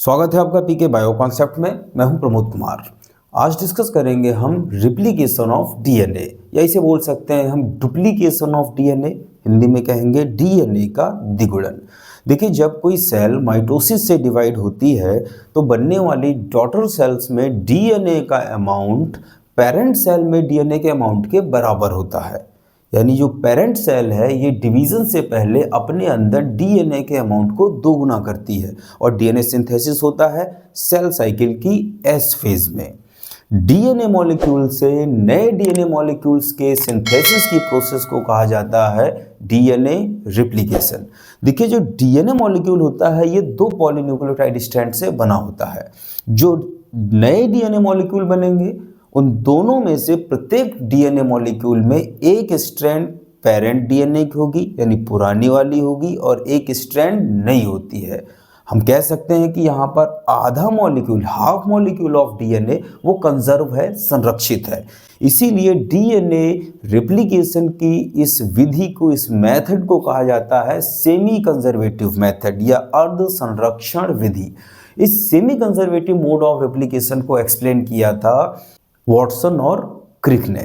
स्वागत है आपका पीके बायो कॉन्सेप्ट में। मैं हूं प्रमोद कुमार। आज डिस्कस करेंगे हम रिप्लिकेशन ऑफ डीएनए, या इसे बोल सकते हैं हम डुप्लीकेशन ऑफ डीएनए। हिंदी में कहेंगे डीएनए का द्विगुणन। देखिए, जब कोई सेल माइटोसिस से डिवाइड होती है तो बनने वाली डॉटर सेल्स में डीएनए का अमाउंट पेरेंट सेल में डीएनए के अमाउंट के बराबर होता है। यानी जो पेरेंट सेल है ये डिवीज़न से पहले अपने अंदर डीएनए के अमाउंट को दोगुना करती है और डीएनए सिंथेसिस होता है सेल साइकिल की एस फेज में। डीएनए मॉलिक्यूल से नए डीएनए मॉलिक्यूल्स के सिंथेसिस की प्रोसेस को कहा जाता है डीएनए रिप्लिकेशन। देखिए, जो डीएनए मॉलिक्यूल होता है ये दो पॉलीन्यूक्लियोटाइड स्ट्रैंड से बना होता है। जो नए डीएनए मॉलिक्यूल बनेंगे उन दोनों में से प्रत्येक डीएनए मॉलिक्यूल में एक स्ट्रैंड पेरेंट डीएनए की होगी, यानी पुरानी वाली होगी, और एक स्ट्रैंड नई होती है। हम कह सकते हैं कि यहाँ पर आधा molecule, half molecule of DNA वो कंजर्व है, संरक्षित है। इसीलिए डीएनए रिप्लिकेशन की इस विधि को, इस मेथड को कहा जाता है सेमी कंजर्वेटिव मेथड या अर्ध संरक्षण विधि। इस semi conservative mode of replication को एक्सप्लेन किया था वॉटसन और क्रिक ने।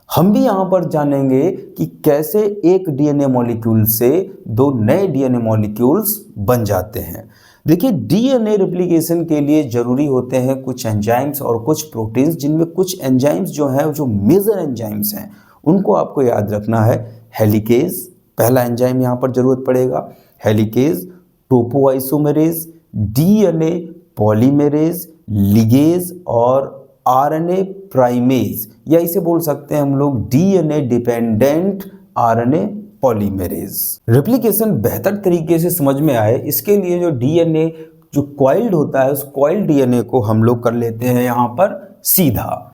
हम भी यहाँ पर जानेंगे कि कैसे एक डीएनए मॉलिक्यूल से दो नए डीएनए मॉलिक्यूल्स बन जाते हैं। देखिए, डीएनए रिप्लिकेशन के लिए जरूरी होते हैं कुछ एंजाइम्स और कुछ प्रोटीन्स, जिनमें कुछ एंजाइम्स जो हैं, जो मेजर एंजाइम्स हैं, उनको आपको याद रखना है। हेलिकेज पहला एंजाइम यहाँ पर जरूरत पड़ेगा, helicase, topoisomerase, DNA polymerase, ligase और आरएनए प्राइमेज, या इसे बोल सकते हैं हम लोग DNA dependent RNA polymerase. Replication बेहतर तरीके से समझ में आए इसके लिए जो डीएनए जो कॉइल्ड होता है, उस कॉइल्ड डीएनए को हम लोग कर लेते हैं यहाँ पर सीधा।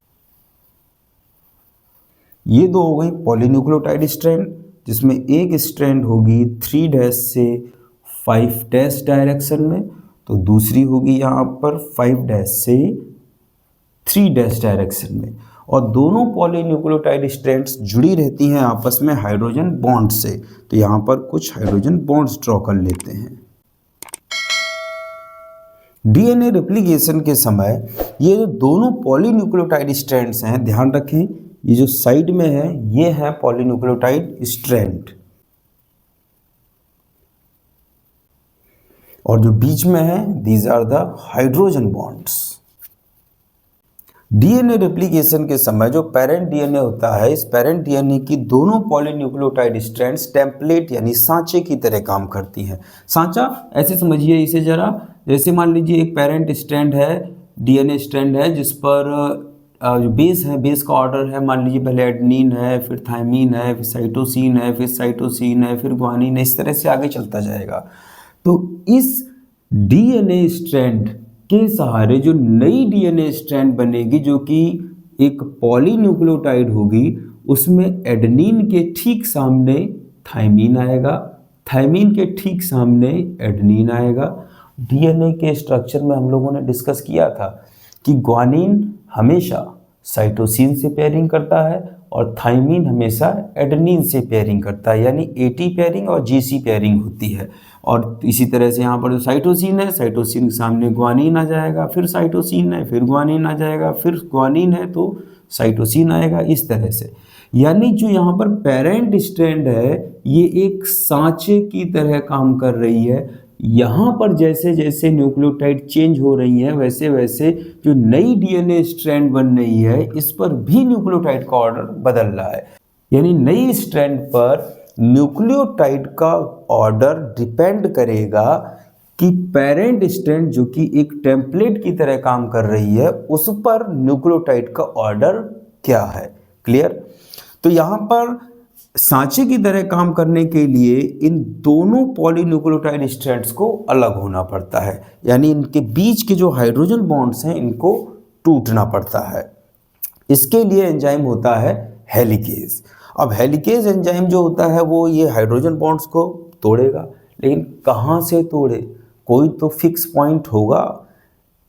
ये दो हो गई पॉलीन्यूक्लियोटाइड स्ट्रैंड, जिसमें एक स्ट्रैंड होगी 3' से 5' डायरेक्शन में, तो दूसरी होगी यहाँ पर 5' से 3' डायरेक्शन में। और दोनों पॉलीन्यूक्लियोटाइड स्ट्रैंड्स जुड़ी रहती हैं आपस में हाइड्रोजन बॉन्ड से। तो यहाँ पर कुछ हाइड्रोजन बॉन्ड्स ड्रॉ कर लेते हैं। डीएनए रेप्लिकेशन के समय ये जो दोनों पॉलीन्यूक्लियोटाइड स्ट्रैंड्स हैं, ध्यान रखें, ये जो साइड में है ये है पॉलीन्यूक्लियोटाइड स्ट्रैंड, और जो बीच में है these are the hydrogen bonds. DNA replication के समय जो पेरेंट डीएनए होता है, इस पेरेंट डीएनए की दोनों पॉलीन्यूक्लियोटाइड स्ट्रैंड्स टेम्पलेट यानी सांचे की तरह काम करती हैं। सांचा ऐसे समझिए इसे जरा, जैसे मान लीजिए एक पेरेंट स्ट्रैंड है, डीएनए स्ट्रैंड है, जिस पर जो बेस है, बेस का ऑर्डर है, मान लीजिए पहले एडेनिन है, फिर थायमीन है, फिर साइटोसिन है, फिर साइटोसिन है, फिर ग्वानिन है, इस तरह से आगे चलता जाएगा। तो इस डीएनए स्ट्रैंड के सहारे जो नई डीएनए स्ट्रैंड बनेगी, जो कि एक पॉलीन्यूक्लियोटाइड होगी, उसमें एडेनिन के ठीक सामने थायमीन आएगा, थायमीन के ठीक सामने एडेनिन आएगा। डीएनए के स्ट्रक्चर में हम लोगों ने डिस्कस किया था कि ग्वानिन हमेशा साइटोसिन से पेयरिंग करता है और थायमीन हमेशा एडेनिन से पेयरिंग करता है, यानी एटी पेयरिंग और जीसी पेयरिंग होती है। और इसी तरह से यहाँ पर जो साइटोसिन है, साइटोसिन के सामने ग्वानिन आ जाएगा, फिर साइटोसिन है, फिर ग्वानिन आ जाएगा, फिर ग्वानिन है तो साइटोसिन आएगा, इस तरह से। यानी जो यहाँ पर पेरेंट स्ट्रैंड है ये एक सांचे की तरह काम कर रही है। यहाँ पर जैसे जैसे न्यूक्लियोटाइड चेंज हो रही हैं, वैसे वैसे जो नई डीएनए स्ट्रैंड बन रही है इस पर भी न्यूक्लियोटाइड का ऑर्डर बदल रहा है। यानी नई स्ट्रैंड पर न्यूक्लियोटाइड का ऑर्डर डिपेंड करेगा कि पेरेंट स्ट्रैंड जो कि एक टेम्पलेट की तरह काम कर रही है उस पर न्यूक्लियोटाइड का ऑर्डर क्या है। क्लियर? तो यहाँ पर सांचे की तरह काम करने के लिए इन दोनों पॉलीन्यूक्लियोटाइड स्ट्रैंड्स को अलग होना पड़ता है, यानी इनके बीच के जो हाइड्रोजन बॉन्ड्स हैं इनको टूटना पड़ता है। इसके लिए एंजाइम होता है हेलिकेज। अब हेलिकेज एंजाइम जो होता है वो ये हाइड्रोजन बॉन्ड्स को तोड़ेगा, लेकिन कहाँ से तोड़े, कोई तो फिक्स पॉइंट होगा।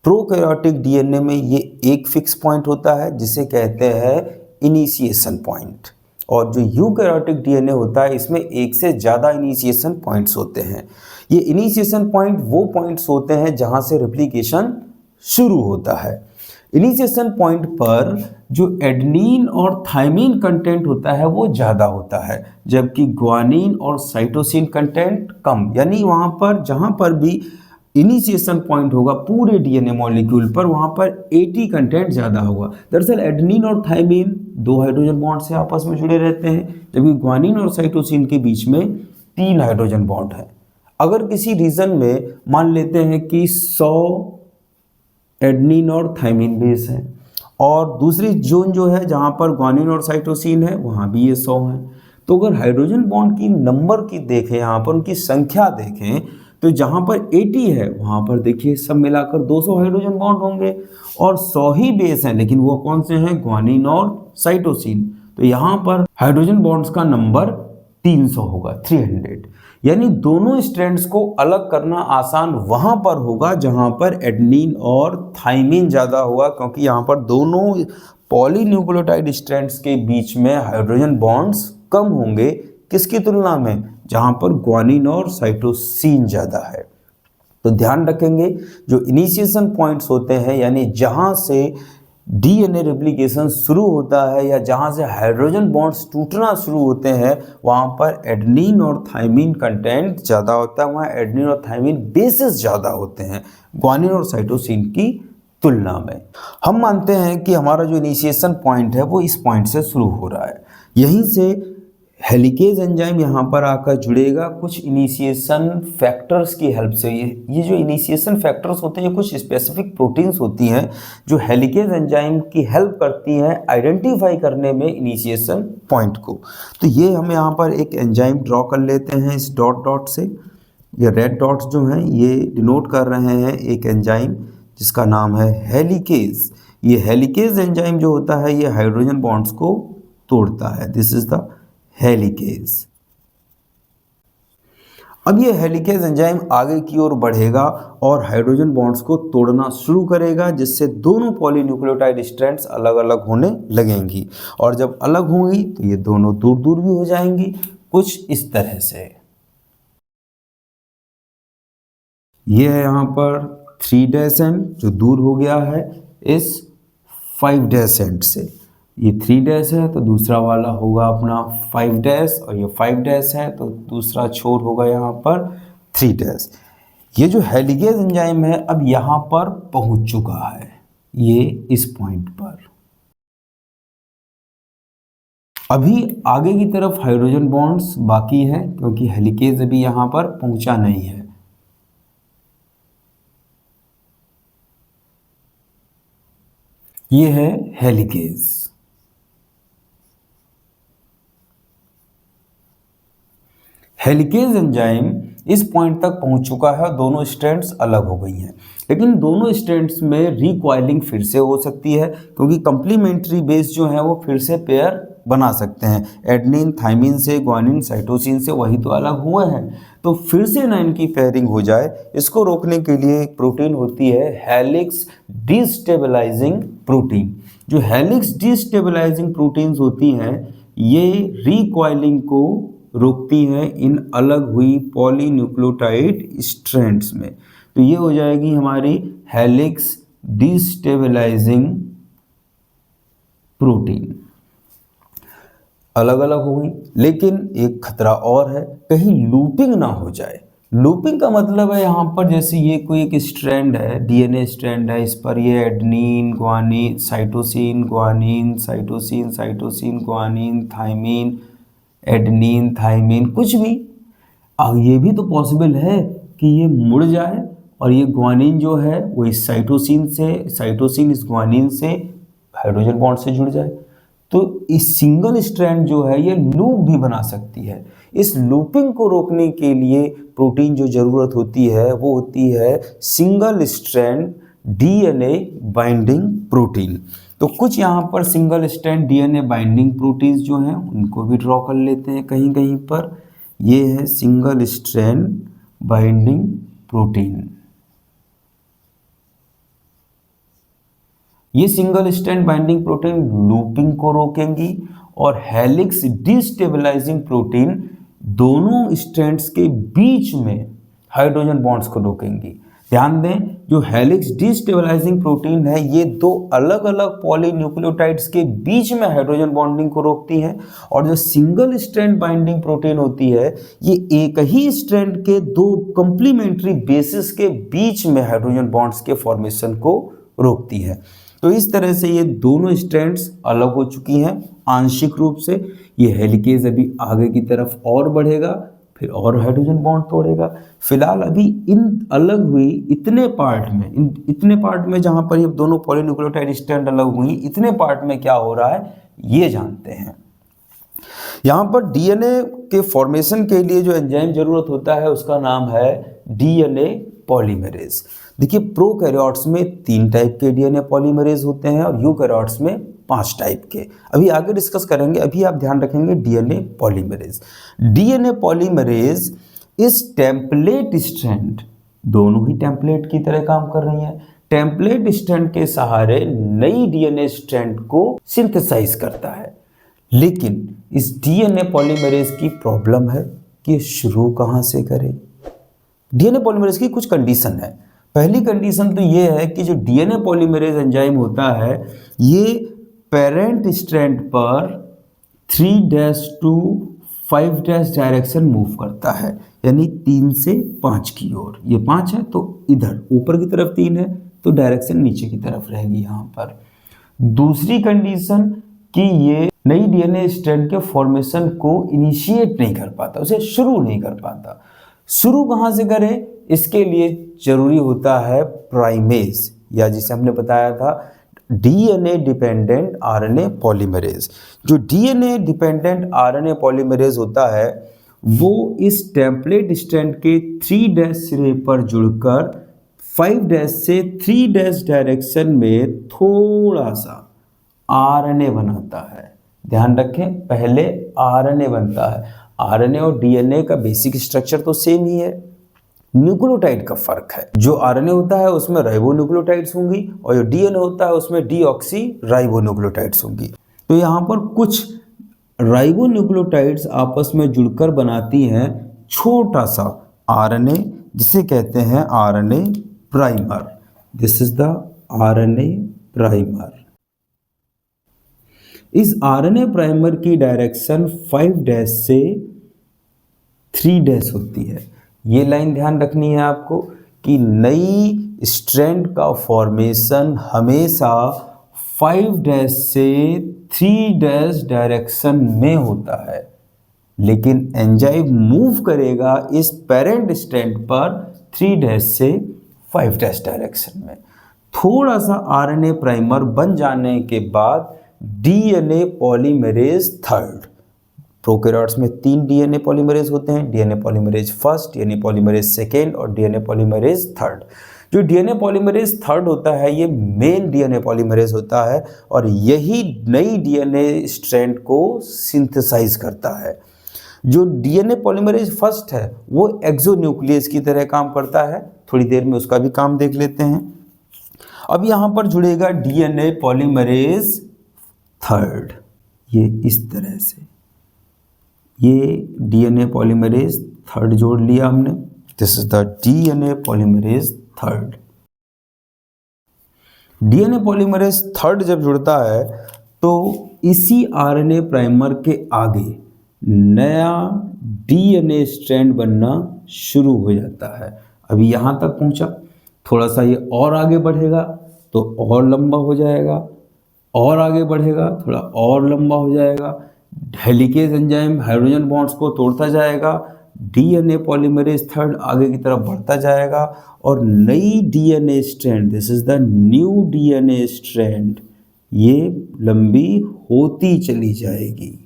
प्रोकैरियोटिक डीएनए में ये एक फिक्स पॉइंट होता है जिसे कहते हैं इनिशिएशन पॉइंट, और जो यूकैरियोटिक डीएनए होता है इसमें एक से ज़्यादा इनिशिएशन पॉइंट्स होते हैं। ये इनिशिएशन पॉइंट वो पॉइंट्स होते हैं जहाँ से रेप्लिकेशन शुरू होता है। इनिशिएशन पॉइंट पर जो एडेनिन और थाइमिन कंटेंट होता है वो ज़्यादा होता है, जबकि ग्वानिन और साइटोसिन कंटेंट कम। यानी वहाँ पर जहाँ पर भी इनिशिएशन पॉइंट होगा पूरे डीएनए मॉलिक्यूल पर, वहाँ पर 80 कंटेंट ज़्यादा होगा। दरअसल एडेनिन और थाइमिन 2 हाइड्रोजन बॉन्ड से आपस में जुड़े रहते हैं, जबकि ग्वानिन और साइटोसिन के बीच में 3 हाइड्रोजन बॉन्ड है। अगर किसी रीजन में मान लेते हैं कि 100 एडेनिन और थाइमिन बेस है और दूसरी जोन जो है जहाँ पर ग्वानिन और साइटोसिन है वहाँ भी ये 100 है, तो अगर हाइड्रोजन बॉन्ड की नंबर की देखें, यहाँ पर उनकी संख्या देखें, तो जहाँ पर 80 है वहाँ पर देखिए सब मिलाकर 200 हाइड्रोजन बॉन्ड होंगे और 100 ही बेस हैं, लेकिन वो कौन से हैं, ग्वानिन और साइटोसिन। तो यहाँ पर हाइड्रोजन बॉन्ड्स का नंबर 300 होगा, 300। यानी दोनों स्ट्रैंड्स को अलग करना आसान वहाँ पर होगा जहाँ पर एडेनिन और थाइमिन ज़्यादा होगा, क्योंकि यहाँ पर दोनों पॉलीन्यूक्लियोटाइड स्ट्रैंड्स के बीच में हाइड्रोजन बॉन्ड्स कम होंगे। किसकी तुलना में, जहाँ पर ग्वानिन और साइटोसिन ज़्यादा है। तो ध्यान रखेंगे जो इनिशिएशन पॉइंट्स होते हैं, यानी जहाँ से डीएनए रेप्लिकेशन शुरू होता है या जहाँ से हाइड्रोजन बॉन्ड्स टूटना शुरू होते हैं, वहाँ पर एडेनिन और थाइमिन कंटेंट ज़्यादा होता है, वहाँ एडेनिन और थाइमिन बेसेस ज़्यादा होते हैं ग्वानिन और साइटोसिन की तुलना में। हम मानते हैं कि हमारा जो इनिशिएशन पॉइंट है वो इस पॉइंट से शुरू हो रहा है, यहीं से हेलिकेज एंजाइम यहाँ पर आकर जुड़ेगा कुछ इनिशिएशन फैक्टर्स की हेल्प से। ये जो इनिशिएशन फैक्टर्स होते हैं ये कुछ स्पेसिफिक प्रोटीन्स होती हैं जो हेलिकेज एंजाइम की हेल्प करती हैं आइडेंटिफाई करने में इनिशिएशन पॉइंट को। तो ये हम यहाँ पर एक एंजाइम ड्रॉ कर लेते हैं इस डॉट डॉट से। ये रेड डॉट्स जो हैं ये डिनोट कर रहे हैं एक एंजाइम जिसका नाम है हेलिकेज। ये हेलिकेज एंजाइम जो होता है ये हाइड्रोजन बॉन्ड्स को तोड़ता है। This is the helicase. अब ये हेलिकेज एंजाइम आगे की ओर बढ़ेगा और हाइड्रोजन बॉन्ड्स को तोड़ना शुरू करेगा, जिससे दोनों पॉलीन्यूक्लियोटाइड स्ट्रैंड्स अलग अलग होने लगेंगी, और जब अलग होंगी तो ये दोनों दूर दूर भी हो जाएंगी, कुछ इस तरह से। ये है यहाँ पर 3' एंड जो दूर हो गया है इस 5' एंड से। ये 3' है तो दूसरा वाला होगा अपना 5' और ये 5' है तो दूसरा छोर होगा यहाँ पर 3'। ये जो हेलिकेज एंजाइम है अब यहाँ पर पहुँच चुका है, ये इस पॉइंट पर। अभी आगे की तरफ हाइड्रोजन बॉन्ड्स बाकी है क्योंकि हेलिकेज अभी यहाँ पर पहुँचा नहीं है। ये है हेलिकेज। हेलिकेज एंजाइम इस पॉइंट तक पहुंच चुका है और दोनों स्ट्रैंड्स अलग हो गई हैं, लेकिन दोनों स्ट्रैंड्स में रिकॉइलिंग फिर से हो सकती है क्योंकि कंप्लीमेंट्री बेस जो है वो फिर से पेयर बना सकते हैं। एडेनिन थाइमिन से, ग्वानिन साइटोसिन से, वही तो अलग हुए हैं, तो फिर से ना इनकी पेयरिंग हो जाए, इसको रोकने के लिए एक प्रोटीन होती है हेलिक्स डिस्टेबलाइजिंग प्रोटीन। जो हेलिक्स डिस्टेबलाइजिंग प्रोटीन्स होती हैं ये रिकॉइलिंग को रोकती हैं इन अलग हुई पॉलीन्यूक्लियोटाइड स्ट्रैंड्स में। तो ये हो जाएगी हमारी हेलिक्स डिस्टेबलाइजिंग प्रोटीन। अलग अलग हो गई, लेकिन एक खतरा और है, कहीं लूपिंग ना हो जाए। लूपिंग का मतलब है यहाँ पर जैसे ये कोई एक स्ट्रैंड है, डीएनए स्ट्रैंड है, इस पर ये adenine guanine cytosine guanine cytosine cytosine guanine thymine adenine thymine कुछ भी। अब ये भी तो पॉसिबल है कि ये मुड़ जाए और ये ग्वानिन जो है वो इस साइटोसिन से, साइटोसिन इस ग्वानिन से हाइड्रोजन बॉन्ड से जुड़ जाए। तो इस सिंगल स्ट्रैंड जो है ये लूप भी बना सकती है। इस लूपिंग को रोकने के लिए प्रोटीन जो ज़रूरत होती है वो होती है single strand DNA binding protein. तो कुछ यहाँ पर single strand DNA binding proteins जो हैं उनको भी ड्रॉ कर लेते हैं कहीं कहीं पर। ये है सिंगल स्ट्रैंड बाइंडिंग प्रोटीन। ये single strand binding protein looping को रोकेंगी और हेलिक्स डिस्टेबलाइजिंग प्रोटीन दोनों स्ट्रैंड्स के बीच में हाइड्रोजन बॉन्ड्स को रोकेंगी। ध्यान दें, जो हेलिक्स डिस्टेबलाइजिंग प्रोटीन है ये दो अलग अलग पॉलीन्यूक्लियोटाइड्स के बीच में हाइड्रोजन बॉन्डिंग को रोकती है, और जो सिंगल स्ट्रैंड बाइंडिंग प्रोटीन होती है ये एक ही स्ट्रैंड के दो कंप्लीमेंट्री बेसिस के बीच में हाइड्रोजन बॉन्ड्स के फॉर्मेशन को रोकती है। तो इस तरह से ये दोनों स्ट्रैंड्स अलग हो चुकी हैं आंशिक रूप से। ये हेलिकेज अभी आगे की तरफ और बढ़ेगा, फिर और हाइड्रोजन बॉन्ड तोड़ेगा। फिलहाल अभी इन अलग हुई इतने पार्ट में जहां पर ये दोनों पॉलीन्यूक्लियोटाइड स्ट्रैंड अलग हुई, इतने पार्ट में क्या हो रहा है ये जानते हैं। यहाँ पर डीएनए के फॉर्मेशन के लिए जो एंजाइम जरूरत होता है उसका नाम है डीएनए पॉलीमरेज। देखिए, प्रोकैरियोट्स में 3 टाइप के डीएनए पॉलीमरेज होते हैं और यूकैरियोट्स में 5 टाइप के। अभी आगे डिस्कस करेंगे, अभी आप ध्यान रखेंगे डीएनए पॉलीमरेज। डीएनए पॉलीमरेज इस टेम्पलेट स्ट्रैंड, दोनों ही टेम्पलेट की तरह काम कर रही हैं, टेम्पलेट स्ट्रैंड के सहारे नई डीएनए स्ट्रैंड को सिंथेसाइज करता है। लेकिन इस डीएनए पॉलीमरेज की प्रॉब्लम है कि शुरू कहाँ से करें। डीएनए पॉलीमरेज की कुछ कंडीशन है। पहली कंडीशन तो ये है कि जो डीएनए पॉलीमरेज एंजाइम होता है ये पेरेंट स्ट्रैंड पर 3' to 5' डायरेक्शन मूव करता है, यानी 3 से 5 की ओर। ये 5 है तो इधर ऊपर की तरफ 3 है तो डायरेक्शन नीचे की तरफ रहेगी यहाँ पर। दूसरी कंडीशन कि ये नई डीएनए स्ट्रैंड के फॉर्मेशन को इनिशिएट नहीं कर पाता, उसे शुरू नहीं कर पाता। शुरू कहाँ से करें, इसके लिए जरूरी होता है प्राइमेज, या जिसे हमने बताया था डीएनए डिपेंडेंट आरएनए पॉलीमरेज। जो डीएनए डिपेंडेंट आरएनए पॉलीमरेज होता है वो इस टेम्पलेट स्ट्रैंड के 3' सिरे पर जुड़कर 5' से 3' डायरेक्शन में थोड़ा सा आरएनए बनाता है। ध्यान रखें, पहले आरएनए बनता है। आरएनए और डीएनए का बेसिक स्ट्रक्चर तो सेम ही है, न्यूक्लियोटाइड का फर्क है। जो आरएनए होता है उसमें राइबोन्यूक्लियोटाइड्स होंगी और जो डीएनए होता है उसमें डीऑक्सी राइबोन्यूक्लियोटाइड्स होंगी। तो यहाँ पर कुछ राइबोन्यूक्लियोटाइड्स आपस में जुड़कर बनाती हैं छोटा सा आरएनए, जिसे कहते हैं RNA primer. This is the RNA primer. इस आरएनए प्राइमर की डायरेक्शन 5' से 3' होती है। ये लाइन ध्यान रखनी है आपको कि नई स्ट्रैंड का फॉर्मेशन हमेशा 5' से 3' डायरेक्शन में होता है, लेकिन एंजाइम मूव करेगा इस पेरेंट स्ट्रैंड पर 3' से 5' डायरेक्शन में। थोड़ा सा आरएनए प्राइमर बन जाने के बाद डीएनए पॉलीमरेज थर्ड। प्रोकैरियोट्स में 3 डीएनए पॉलीमरेज होते हैं, DNA polymerase first, DNA polymerase second और डीएनए पॉलीमरेज थर्ड। जो डीएनए पॉलीमरेज थर्ड होता है ये मेन डीएनए पॉलीमरेज होता है और यही नई डीएनए स्ट्रैंड को सिंथेसाइज करता है। जो डीएनए पॉलीमरेज फर्स्ट है वो एक्सोन्यूक्लियस की तरह काम करता है, थोड़ी देर में उसका भी काम देख लेते हैं। अब यहाँ पर जुड़ेगा डीएनए पॉलीमरेज थर्ड, ये इस तरह से, ये डीएनए पॉलीमरेज थर्ड जोड़ लिया हमने। This is the DNA polymerase third. DNA polymerase third जब जुड़ता है तो इसी आरएनए प्राइमर के आगे नया डीएनए स्ट्रैंड बनना शुरू हो जाता है। अभी यहाँ तक पहुँचा, थोड़ा सा ये और आगे बढ़ेगा तो और लंबा हो जाएगा, और आगे बढ़ेगा थोड़ा और लंबा हो जाएगा। हेलिकेज एंजाइम हाइड्रोजन बॉन्ड्स को तोड़ता जाएगा, डीएनए पॉलीमरेज थर्ड आगे की तरफ बढ़ता जाएगा और नई DNA strand, this is the new DNA strand, ये लंबी होती चली जाएगी।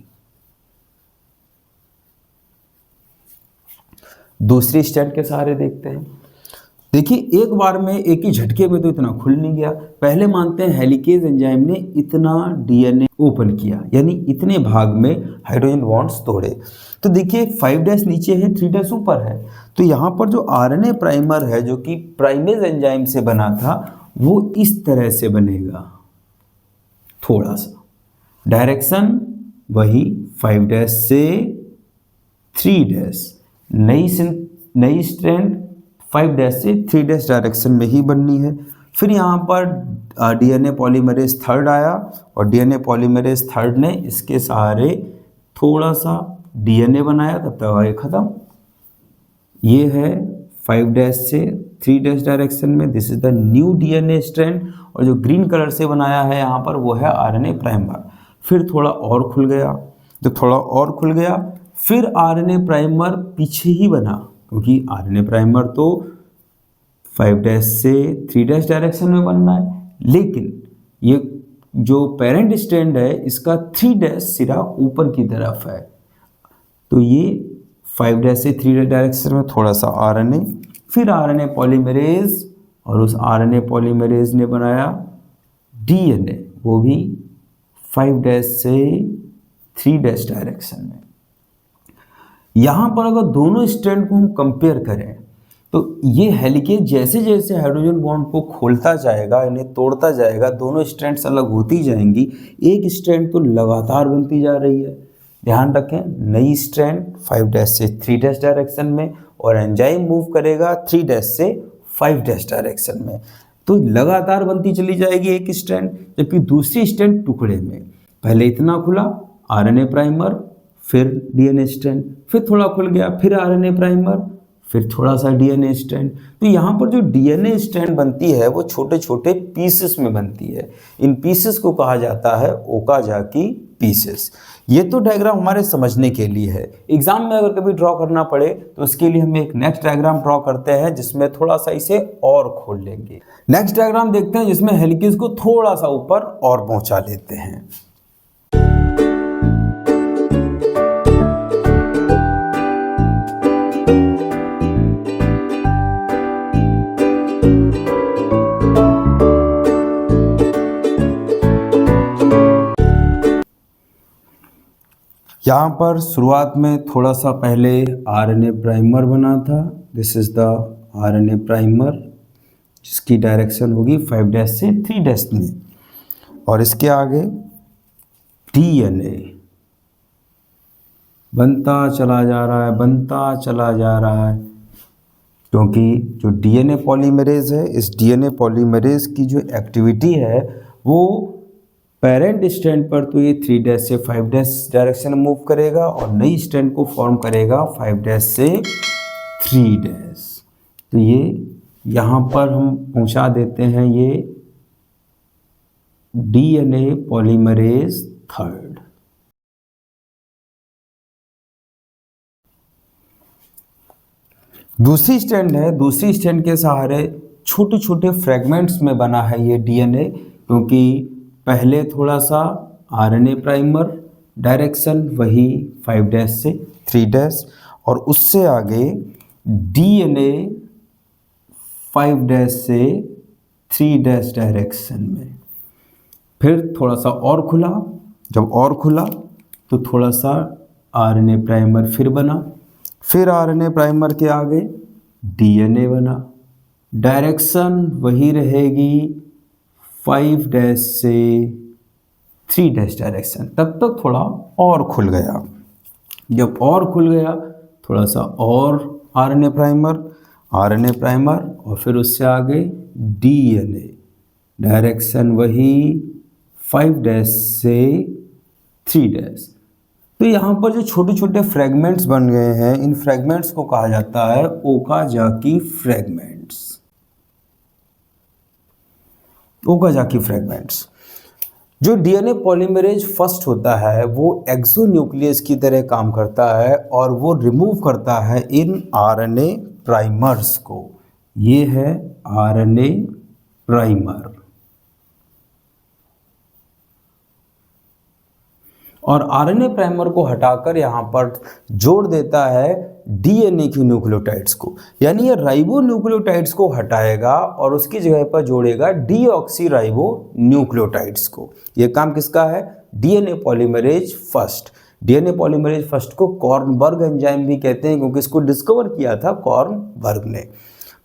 दूसरी स्ट्रैंड के सहारे देखते हैं। देखिए, एक बार में एक ही झटके में तो इतना खुल नहीं गया। पहले मानते हैं हेलिकेज एंजाइम ने इतना डीएनए ओपन किया, यानी इतने भाग में हाइड्रोजन बॉन्ड्स तोड़े। तो देखिए 5' नीचे है, 3' ऊपर है, तो यहाँ पर जो आरएनए प्राइमर है जो कि प्राइमेज एंजाइम से बना था वो इस तरह से बनेगा। थोड़ा सा डायरेक्शन वही 5' से 3', नई स्ट्रैंड 5' से 3' डायरेक्शन में ही बननी है। फिर यहाँ पर डीएनए पॉलीमरेज थर्ड आया और डीएनए पॉलीमरेज थर्ड ने इसके सहारे थोड़ा सा डीएनए बनाया, तब तक ये खत्म। ये है 5' से 3' डायरेक्शन में, this is the new DNA strand. और जो ग्रीन कलर से बनाया है यहाँ पर वो है आरएनए प्राइमर। फिर थोड़ा और खुल गया, जब थोड़ा और खुल गया फिर आरएनए प्राइमर पीछे ही बना, क्योंकि आरएनए प्राइमर तो 5' से 3' डायरेक्शन में बनना है, लेकिन ये जो पेरेंट स्ट्रैंड है इसका 3' सिरा ऊपर की तरफ है, तो ये 5' से 3' डायरेक्शन में थोड़ा सा आरएनए, फिर आरएनए पॉलीमरेज, और उस आरएनए पॉलीमरेज ने बनाया डीएनए, वो भी 5' से 3' डायरेक्शन में। यहाँ पर अगर दोनों स्ट्रैंड को हम कंपेयर करें तो ये हेलिकेज जैसे जैसे हाइड्रोजन बॉन्ड को खोलता जाएगा, इन्हें तोड़ता जाएगा, दोनों स्ट्रैंड्स अलग होती जाएंगी, एक स्ट्रैंड तो लगातार बनती जा रही है। ध्यान रखें, नई स्ट्रैंड 5' से 3' डायरेक्शन में और एंजाइम मूव करेगा 3' से 5' डायरेक्शन में, तो लगातार बनती चली जाएगी एक स्ट्रैंड। जबकि दूसरी स्ट्रैंड टुकड़े में, पहले इतना खुला आरएनए प्राइमर, फिर डीएनए स्ट्रैंड, फिर थोड़ा खुल गया, फिर आरएनए प्राइमर, फिर थोड़ा सा डीएनए स्ट्रैंड। तो यहाँ पर जो डीएनए स्ट्रैंड बनती है वो छोटे छोटे पीसेस में बनती है। इन पीसेस को कहा जाता है ओकाजाकी पीसेस। ये तो डायग्राम हमारे समझने के लिए है, एग्जाम में अगर कभी ड्रॉ करना पड़े तो उसके लिए हम एक नेक्स्ट डायग्राम ड्रॉ करते हैं जिसमें थोड़ा सा इसे और खोल लेंगे। नेक्स्ट डायग्राम देखते हैं जिसमें हेलिकेज को थोड़ा सा ऊपर और पहुंचा लेते हैं। यहाँ पर शुरुआत में थोड़ा सा पहले आरएनए प्राइमर बना था, this is the RNA primer, जिसकी डायरेक्शन होगी 5' से 3' में, और इसके आगे डीएनए बनता चला जा रहा है, बनता चला जा रहा है, क्योंकि जो डीएनए पॉलीमरेज है, इस डीएनए पॉलीमरेज की जो एक्टिविटी है वो पेरेंट स्ट्रैंड पर तो ये 3' से 5' डायरेक्शन में मूव करेगा और नई स्ट्रैंड को फॉर्म करेगा 5' से 3'। तो ये यहाँ पर हम पहुँचा देते हैं ये डीएनए पॉलीमरेज थर्ड। दूसरी स्ट्रैंड है, दूसरी स्ट्रैंड के सहारे छोटे छोटे फ्रेगमेंट्स में बना है ये डीएनए, क्योंकि पहले थोड़ा सा आरएनए प्राइमर, डायरेक्शन वही 5' से 3', और उससे आगे डीएनए 5' से 3' डायरेक्शन में। फिर थोड़ा सा और खुला, जब और खुला तो थोड़ा सा आरएनए प्राइमर फिर बना, फिर आरएनए प्राइमर के आगे डीएनए बना, डायरेक्शन वही रहेगी 5' से 3' डायरेक्शन। तब तक थोड़ा और खुल गया, जब और खुल गया थोड़ा सा और आरएनए प्राइमर, और फिर उससे आगे डीएनए, डायरेक्शन वही 5' से 3'। तो यहाँ पर जो छोटे छोटे फ्रेगमेंट्स बन गए हैं, इन फ्रेगमेंट्स को कहा जाता है ओकाजाकी फ्रेगमेंट्स। Okazaki fragments. जो डीएनए पॉलीमरेज फर्स्ट होता है वो एक्सोन्यूक्लियस की तरह काम करता है और वो रिमूव करता है इन आरएनए प्राइमर्स को। ये है आरएनए प्राइमर, और आरएनए प्राइमर को हटाकर यहाँ पर जोड़ देता है डीएनए की न्यूक्लियोटाइड्स को, यानी ये राइबो न्यूक्लियोटाइड्स को हटाएगा और उसकी जगह पर जोड़ेगा डीऑक्सी राइबो न्यूक्लियोटाइड्स को। ये काम किसका है? DNA polymerase first. DNA polymerase first को कॉर्नबर्ग एंजाइम भी कहते हैं, क्योंकि इसको डिस्कवर किया था कॉर्नबर्ग ने।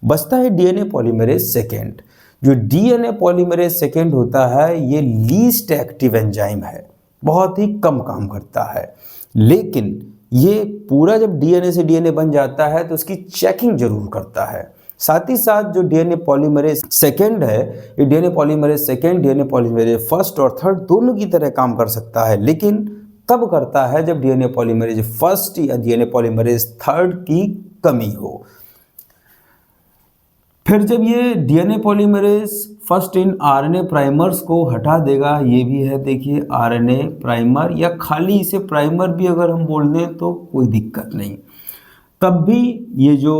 बचता है डीएनए पॉलीमरेज सेकेंड। जो डीएनए पॉलीमरेज सेकेंड होता है ये लीस्ट एक्टिव एंजाइम है, बहुत ही कम काम करता है। लेकिन ये पूरा जब डीएनए से डीएनए बन जाता है तो उसकी चेकिंग जरूर करता है। साथ ही साथ जो डीएनए पॉलीमरेज सेकेंड है, ये DNA polymerase second, DNA polymerase first और थर्ड दोनों की तरह काम कर सकता है, लेकिन तब करता है जब डीएनए पॉलीमरेज फर्स्ट या डीएनए पॉलीमरेज थर्ड की कमी हो। फिर जब ये DNA polymerase first in RNA primers को हटा देगा, ये भी है देखिए आरएनए प्राइमर, या खाली इसे प्राइमर भी अगर हम बोल दें तो कोई दिक्कत नहीं, तब भी ये जो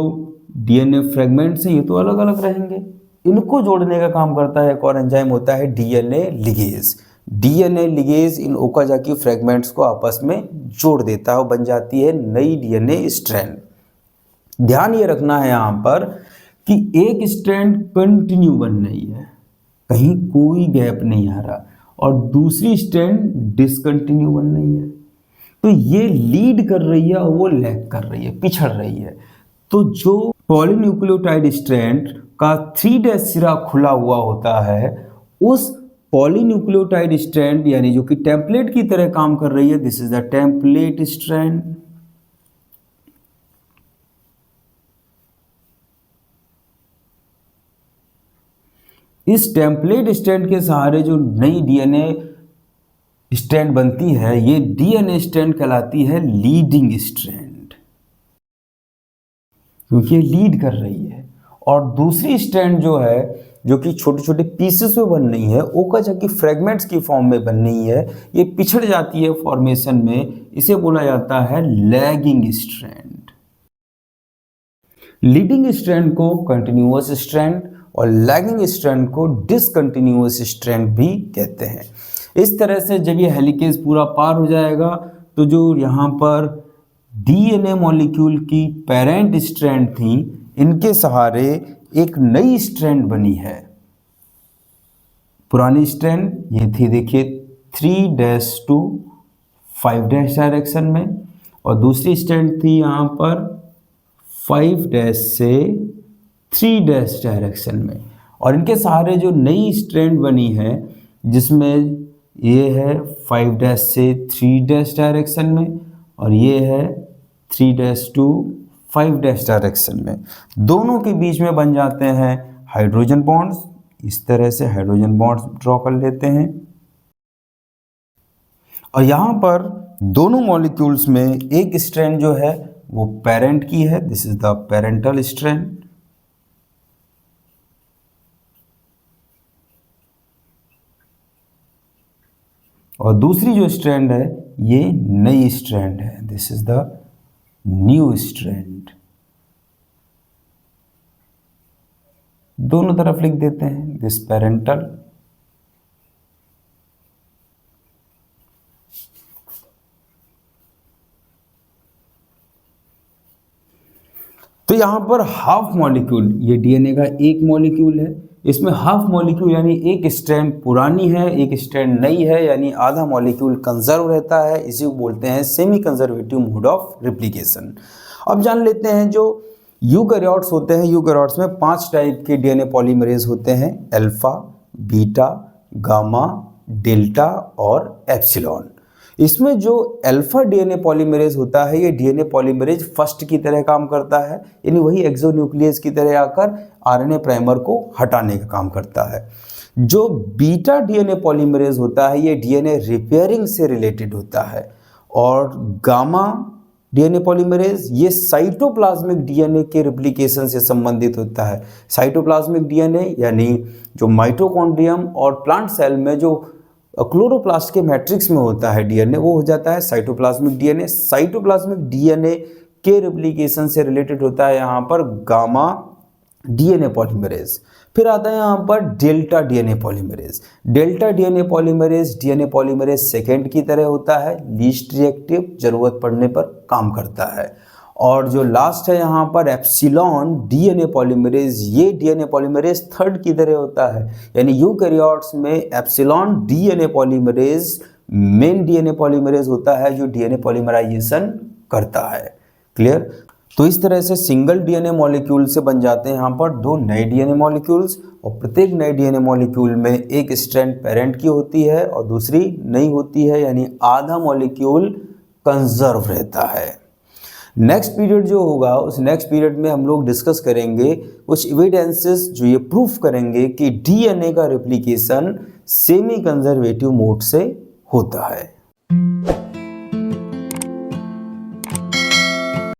डीएनए फ्रेगमेंट्स हैं ये तो अलग अलग रहेंगे। इनको जोड़ने का काम करता है एक और एंजाइम होता है डीएनए लिगेज। डीएनए लिगेज इन ओकाजाकी फ्रेगमेंट्स को आपस में जोड़ देता है और बन जाती है नई डीएनए स्ट्रैंड। ध्यान ये रखना है यहाँ पर कि एक स्ट्रैंड कंटिन्यू बन रही है, कहीं कोई गैप नहीं आ रहा, और दूसरी स्ट्रैंड डिसकंटिन्यू बन रही है। तो ये लीड कर रही है और वो लैग कर रही है, पिछड़ रही है। तो जो पॉलीन्यूक्लियोटाइड स्ट्रैंड का 3' सिरा खुला हुआ होता है, उस पॉलीन्यूक्लियोटाइड स्ट्रैंड यानी जो कि टेम्पलेट की तरह काम कर रही है, this is the template strand. इस टेम्पलेट स्ट्रैंड के सहारे जो नई डीएनए स्ट्रैंड बनती है, ये डीएनए स्ट्रैंड कहलाती है लीडिंग स्ट्रैंड, क्योंकि ये लीड कर रही है। और दूसरी स्ट्रैंड जो है, जो कि छोटे छोटे पीसेस में बन रही है, ओकाजाकी फ्रेगमेंट्स की फॉर्म में बन रही है, ये पिछड़ जाती है फॉर्मेशन में, इसे बोला जाता है लैगिंग स्ट्रैंड। लीडिंग स्ट्रैंड को कंटिन्यूअस स्ट्रैंड और लैगिंग स्ट्रैंड को डिसकंटिन्यूअस स्ट्रैंड भी कहते हैं। इस तरह से जब ये हेलिकेज पूरा पार हो जाएगा तो जो यहाँ पर डीएनए मॉलिक्यूल की पेरेंट स्ट्रैंड थी, इनके सहारे एक नई स्ट्रैंड बनी है। पुरानी स्ट्रैंड ये थी देखिए 3' to 5' डायरेक्शन में, और दूसरी स्ट्रैंड थी यहाँ पर 5' से 3' डायरेक्शन में। और इनके सहारे जो नई स्ट्रैंड बनी है, जिसमें ये है 5' से 3' डायरेक्शन में और ये है 3' to 5' डायरेक्शन में, दोनों के बीच में बन जाते हैं हाइड्रोजन बॉन्ड्स। इस तरह से हाइड्रोजन बॉन्ड्स ड्रॉ कर लेते हैं। और यहाँ पर दोनों मॉलिक्यूल्स में एक स्ट्रैंड जो है वो पेरेंट की है, this is the parental strand, और दूसरी जो स्ट्रैंड है ये नई स्ट्रैंड है, this is the new strand. दोनों तरफ लिख देते हैं दिस पेरेंटल, तो यहां पर हाफ मॉलिक्यूल, ये डीएनए का एक मॉलिक्यूल है, इसमें हाफ मॉलिक्यूल यानी एक स्ट्रैंड पुरानी है, एक स्ट्रैंड नई है, यानी आधा मॉलिक्यूल कंजर्व रहता है। इसी को बोलते हैं semi conservative mode of replication. अब जान लेते हैं जो यूकैरियोट्स होते हैं। यूकैरियोट्स में 5 टाइप के डीएनए पॉलीमरेज होते हैं, अल्फा, बीटा, गामा, डेल्टा और एप्सिलॉन। इसमें जो अल्फा डीएनए पॉलीमरेज होता है, ये डीएनए पॉलीमरेज फर्स्ट की तरह काम करता है, यानी वही एक्सोन्यूक्लियस की तरह आकर आरएनए प्राइमर को हटाने का काम करता है। जो बीटा डीएनए पॉलीमरेज होता है, ये डीएनए रिपेयरिंग से रिलेटेड होता है। और गामा डीएनए पॉलीमरेज ये साइटोप्लाज्मिक डीएनए के रिप्लिकेशन से संबंधित होता है। साइटोप्लाज्मिक डीएनए यानी जो माइटोकॉन्ड्रियम और प्लांट सेल में जो क्लोरोप्लास्ट के मैट्रिक्स में होता है डीएनए, वो हो जाता है साइटोप्लाज्मिक डीएनए। साइटोप्लाज्मिक डीएनए के रिप्लिकेशन से रिलेटेड होता है यहाँ पर गामा डीएनए पॉलीमरेज। फिर आता है यहाँ पर delta DNA polymerase. Delta DNA polymerase second की तरह होता है, लीस्ट रिएक्टिव, जरूरत पड़ने पर काम करता है। और जो लास्ट है यहाँ पर एप्सिलॉन डीएनए पॉलीमरेज, ये डीएनए पॉलीमरेज थर्ड की तरह होता है, यानी यूकैरियोट्स में epsilon DNA polymerase main DNA polymerase होता है जो डीएनए पॉलीमराइजेशन करता है। क्लियर? तो इस तरह से सिंगल डीएनए मॉलिक्यूल से बन जाते हैं यहाँ पर 2 नए डीएनए मॉलिक्यूल्स, और प्रत्येक नए डीएनए मॉलिक्यूल में एक स्ट्रैंड पेरेंट की होती है और दूसरी नहीं होती है, यानी आधा मॉलिक्यूल कंजर्व रहता है। नेक्स्ट पीरियड जो होगा, उस नेक्स्ट पीरियड में हम लोग डिस्कस करेंगे कुछ एविडेंसेस जो ये प्रूफ करेंगे कि डीएनए का रेप्लिकेशन सेमी कंजर्वेटिव मोड से होता है।